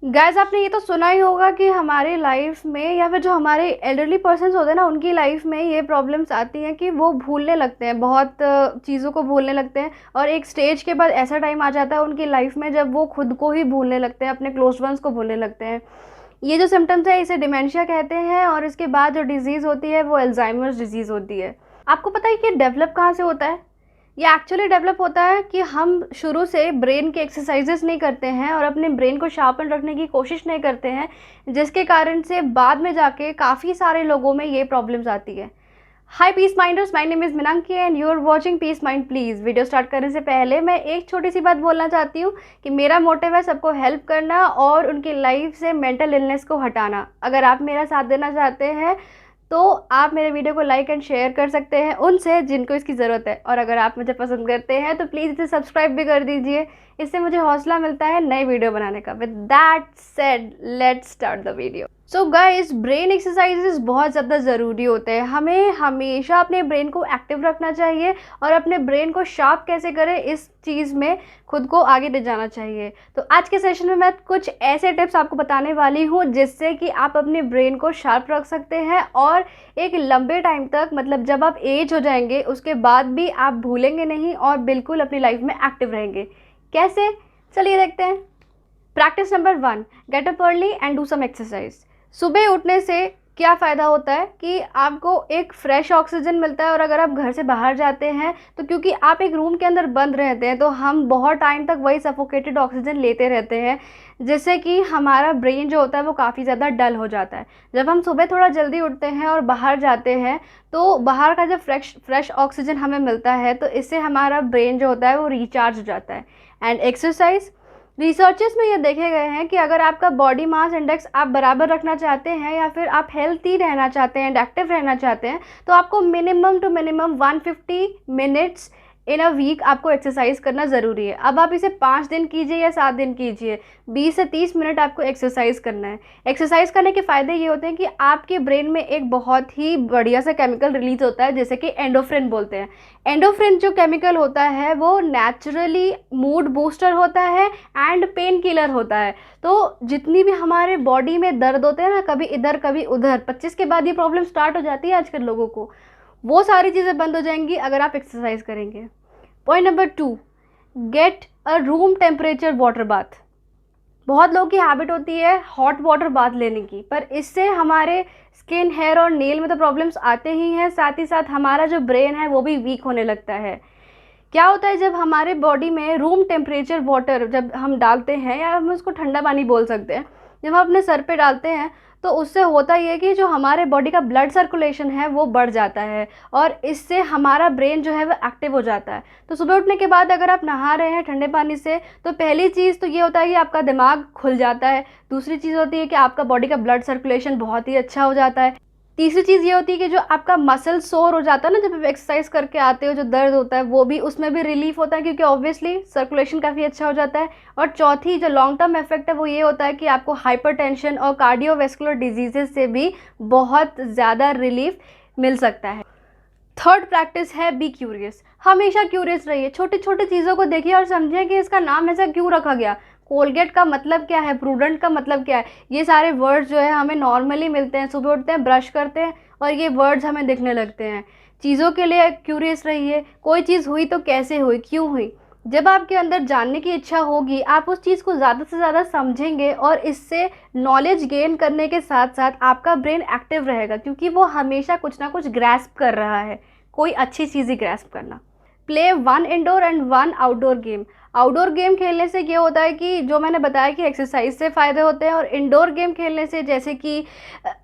Guys आपने ये तो सुना ही होगा कि हमारी लाइफ में या फिर जो हमारे एल्डरली पर्सन्स होते हैं ना, उनकी लाइफ में ये प्रॉब्लम्स आती हैं कि वो भूलने लगते हैं, बहुत चीज़ों को भूलने लगते हैं। और एक स्टेज के बाद ऐसा टाइम आ जाता है उनकी लाइफ में जब वो खुद को ही भूलने लगते हैं, अपने क्लोज वंस को भूलने लगते हैं। ये जो सिम्टम्स है इसे डिमेंशिया कहते हैं, और इसके बाद जो डिजीज़ होती है वो अल्जाइमर्स डिजीज़ होती है। आपको पता है कि डेवलप कहाँ से होता है? ये एक्चुअली डेवलप होता है कि हम शुरू से ब्रेन के एक्सरसाइजेस नहीं करते हैं और अपने ब्रेन को शार्पन रखने की कोशिश नहीं करते हैं, जिसके कारण से बाद में जाके काफ़ी सारे लोगों में ये प्रॉब्लम्स आती है। Hi Peace Minders, my name is Meenakshi and you are watching Peace Mind please. Video start करने से पहले मैं एक छोटी सी बात बोलना चाहती हूँ कि मेरा मोटिव है सबको हेल्प करना और उनकी लाइफ से मेंटल इलनेस को हटाना। अगर आप मेरा साथ देना चाहते हैं तो आप मेरे वीडियो को लाइक एंड शेयर कर सकते हैं उनसे जिनको इसकी ज़रूरत है, और अगर आप मुझे पसंद करते हैं तो प्लीज़ इसे सब्सक्राइब भी कर दीजिए। इससे मुझे हौसला मिलता है नए वीडियो बनाने का। With that said let's start the video. So guys, brain exercises बहुत ज़्यादा ज़रूरी होते हैं। हमें हमेशा अपने ब्रेन को एक्टिव रखना चाहिए और अपने ब्रेन को शार्प कैसे करें इस चीज़ में खुद को आगे ले जाना चाहिए। तो आज के सेशन में मैं कुछ ऐसे टिप्स आपको बताने वाली हूँ जिससे कि आप अपने ब्रेन को शार्प रख सकते हैं और एक लंबे टाइम तक, मतलब जब आप एज हो जाएंगे उसके बाद भी आप भूलेंगे नहीं और बिल्कुल अपनी लाइफ में एक्टिव रहेंगे। कैसे? चलिए देखते हैं। Practice number 1, get up early and do some exercise. सुबह उठने से क्या फ़ायदा होता है कि आपको एक फ्रेश ऑक्सीजन मिलता है, और अगर आप घर से बाहर जाते हैं तो क्योंकि आप एक रूम के अंदर बंद रहते हैं तो हम बहुत टाइम तक वही सफोकेटेड ऑक्सीजन लेते रहते हैं, जिससे कि हमारा ब्रेन जो होता है वो काफ़ी ज़्यादा डल हो जाता है। जब हम सुबह थोड़ा जल्दी उठते हैं और बाहर जाते हैं तो बाहर का जब फ्रेश ऑक्सीजन हमें मिलता है तो इससे हमारा ब्रेन जो होता है वो रिचार्ज हो जाता है। एंड एक्सरसाइज, रिसर्चेस में ये देखे गए हैं कि अगर आपका बॉडी मास इंडेक्स आप बराबर रखना चाहते हैं या फिर आप हेल्थी रहना चाहते हैं एंड एक्टिव रहना चाहते हैं तो आपको minimum to minimum 150 minutes in a week आपको एक्सरसाइज करना ज़रूरी है। अब आप इसे 5 दिन कीजिए या 7 दिन कीजिए, 20 से 30 मिनट आपको एक्सरसाइज करना है। एक्सरसाइज करने के फ़ायदे ये होते हैं कि आपके ब्रेन में एक बहुत ही बढ़िया सा केमिकल रिलीज होता है जैसे कि एंडोफ्रिन बोलते हैं। एंडोफ्रिन जो केमिकल होता है वो नेचुरली मूड बूस्टर होता है एंड पेन किलर होता है। तो जितनी भी हमारे बॉडी में दर्द होते हैं ना, कभी इधर कभी उधर, 25 के बाद ये प्रॉब्लम स्टार्ट हो जाती है आजकल लोगों को, वो सारी चीज़ें बंद हो जाएंगी अगर आप एक्सरसाइज करेंगे। Point number 2, get a room temperature water bath. बहुत लोगों की हैबिट होती है हॉट वाटर बाथ लेने की, पर इससे हमारे स्किन, हेयर और नेल में तो प्रॉब्लम्स आते ही हैं, साथ ही साथ हमारा जो ब्रेन है वो भी वीक होने लगता है। क्या होता है जब हमारे बॉडी में रूम टेम्परेचर वाटर जब हम डालते हैं, या हम उसको ठंडा पानी बोल सकते हैं, जब हम अपने सर पे डालते हैं तो उससे होता ये है कि जो हमारे बॉडी का ब्लड सर्कुलेशन है वो बढ़ जाता है और इससे हमारा ब्रेन जो है वो एक्टिव हो जाता है। तो सुबह उठने के बाद अगर आप नहा रहे हैं ठंडे पानी से तो पहली चीज़ तो ये होता है कि आपका दिमाग खुल जाता है। दूसरी चीज़ होती है कि आपका बॉडी का ब्लड सर्कुलेशन बहुत ही अच्छा हो जाता है। तीसरी चीज़ ये होती है कि जो आपका मसल सोर हो जाता है ना, जब आप एक्सरसाइज करके आते हो जो दर्द होता है वो भी, उसमें भी रिलीफ होता है क्योंकि ऑब्वियसली सर्कुलेशन काफ़ी अच्छा हो जाता है। और चौथी जो लॉन्ग टर्म इफेक्ट है वो ये होता है कि आपको हाइपरटेंशन और कार्डियोवैस्कुलर डिजीजेस से भी बहुत ज़्यादा रिलीफ मिल सकता है। थर्ड प्रैक्टिस है बी क्यूरियस। हमेशा क्यूरियस रहिए, छोटी छोटी चीज़ों को देखिए और समझिए कि इसका नाम ऐसा क्यों रखा गया। कोलगेट का मतलब क्या है, प्रूडेंट का मतलब क्या है, ये सारे वर्ड्स जो है हमें नॉर्मली मिलते हैं। सुबह उठते हैं, ब्रश करते हैं और ये वर्ड्स हमें दिखने लगते हैं। चीज़ों के लिए क्यूरियस रहिए। कोई चीज़ हुई तो कैसे हुई, क्यों हुई। जब आपके अंदर जानने की इच्छा होगी आप उस चीज़ को ज़्यादा से ज़्यादा समझेंगे और इससे नॉलेज गेन करने के साथ साथ आपका ब्रेन एक्टिव रहेगा क्योंकि वो हमेशा कुछ ना कुछ ग्रैस्प कर रहा है, कोई अच्छी चीज़ ही ग्रैस्प करना। Play 1 indoor and 1 outdoor game. Outdoor game खेलने से ये होता है कि जो मैंने बताया कि एक्सरसाइज से फ़ायदे होते हैं, और इंडोर गेम खेलने से जैसे कि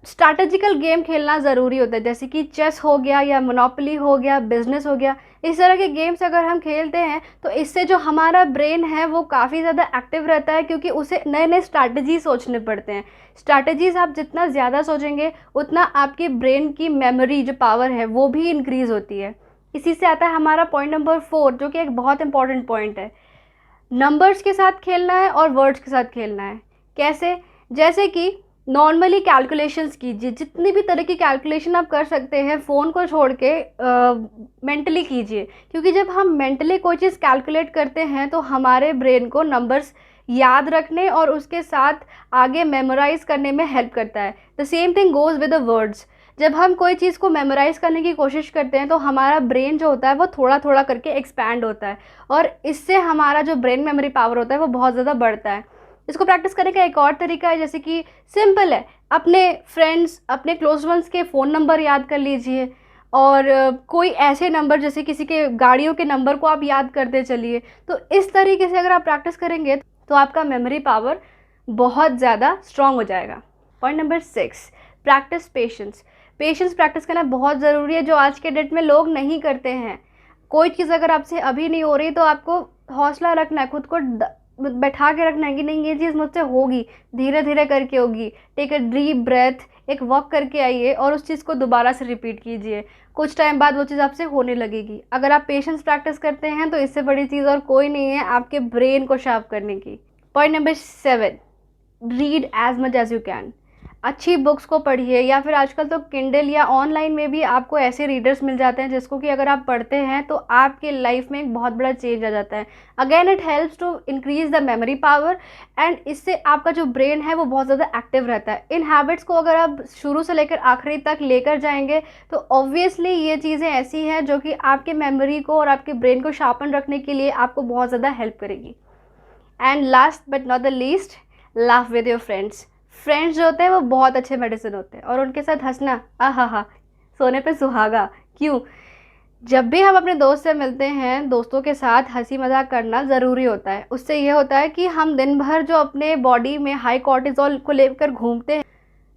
स्ट्रैटेजिकल गेम खेलना ज़रूरी होता है, जैसे कि चेस हो गया या मोनोपोली हो गया, बिजनेस हो गया। इस तरह के गेम्स अगर हम खेलते हैं तो इससे जो हमारा ब्रेन है वो काफ़ी ज़्यादा एक्टिव रहता है क्योंकि उसे नए नए स्ट्रैटेजी सोचने पड़ते हैं। स्ट्रैटेजीज़ आप जितना ज़्यादा सोचेंगे उतना आपके ब्रेन की मेमोरी जो पावर है वो भी इंक्रीज़ होती है। इसी से आता है हमारा पॉइंट नंबर 4 जो कि एक बहुत इंपॉर्टेंट पॉइंट है। नंबर्स के साथ खेलना है और वर्ड्स के साथ खेलना है। कैसे? जैसे कि नॉर्मली कैलकुलेशंस कीजिए, जितनी भी तरह की कैलकुलेशन आप कर सकते हैं फ़ोन को छोड़ के मेंटली कीजिए, क्योंकि जब हम मेंटली कोई चीज़ कैलकुलेट करते हैं तो हमारे ब्रेन को नंबर्स याद रखने और उसके साथ आगे मेमोराइज़ करने में हेल्प करता है। The same thing goes with the words. जब हम कोई चीज़ को मेमोराइज़ करने की कोशिश करते हैं तो हमारा ब्रेन जो होता है वो थोड़ा थोड़ा करके एक्सपैंड होता है, और इससे हमारा जो ब्रेन मेमोरी पावर होता है वो बहुत ज़्यादा बढ़ता है। इसको प्रैक्टिस करने का एक और तरीका है, जैसे कि सिंपल है, अपने फ्रेंड्स, अपने क्लोज वंस के फ़ोन नंबर याद कर लीजिए, और कोई ऐसे नंबर जैसे किसी के गाड़ियों के नंबर को आप याद करते चलिए। तो इस तरीके से अगर आप प्रैक्टिस करेंगे तो आपका मेमोरी पावर बहुत ज़्यादा स्ट्रॉन्ग हो जाएगा। Point number 6, practice patience. Patience practice करना बहुत ज़रूरी है, जो आज के डेट में लोग नहीं करते हैं। कोई चीज़ अगर आपसे अभी नहीं हो रही तो आपको हौसला रखना है, खुद को बैठा के रखना है कि नहीं, ये चीज़ मुझसे होगी, धीरे धीरे करके होगी। टेक अ डीप ब्रेथ, एक वॉक करके आइए और उस चीज़ को दोबारा से रिपीट कीजिए। कुछ टाइम बाद वो चीज़ आपसे होने लगेगी। अगर आप पेशेंस प्रैक्टिस करते हैं तो इससे बड़ी चीज़ और कोई नहीं है आपके ब्रेन को शार्प करने की। Point number 7, read as much as you can. अच्छी बुक्स को पढ़िए, या फिर आजकल तो किंडल या ऑनलाइन में भी आपको ऐसे रीडर्स मिल जाते हैं जिसको कि अगर आप पढ़ते हैं तो आपके लाइफ में एक बहुत बड़ा चेंज आ जाता है। Again it helps to increase the memory power, and इससे आपका जो ब्रेन है वो बहुत ज़्यादा एक्टिव रहता है। इन हैबिट्स को अगर आप शुरू से लेकर आखिरी तक लेकर जाएंगे तो ऑब्वियसली ये चीज़ें ऐसी हैं जो कि आपके मेमोरी को और आपके ब्रेन को शार्पन रखने के लिए आपको बहुत ज़्यादा हेल्प करेगी। And last but not the least, laugh with your friends. Friends जो होते हैं वो बहुत अच्छे मेडिसिन होते हैं, और उनके साथ हंसना, आहा, सोने पे सुहागा। क्यों? जब भी हम अपने दोस्त से मिलते हैं, दोस्तों के साथ हंसी मजाक करना ज़रूरी होता है। उससे ये होता है कि हम दिन भर जो अपने बॉडी में हाई कॉर्टिज़ोल को लेकर घूमते हैं,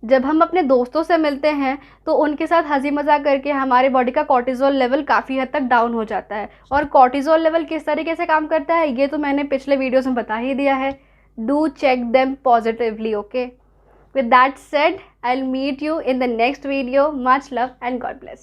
जब हम अपने दोस्तों से मिलते हैं तो उनके साथ हंसी मजाक करके हमारे बॉडी का कॉर्टिज़ोल लेवल काफ़ी हद तक डाउन हो जाता है। और कॉर्टिज़ोल लेवल किस तरीके से काम करता है ये तो मैंने पिछले वीडियोस में बता ही दिया है। Do check them positively, okay? With that said, I'll meet you in the next video. Much love and God bless.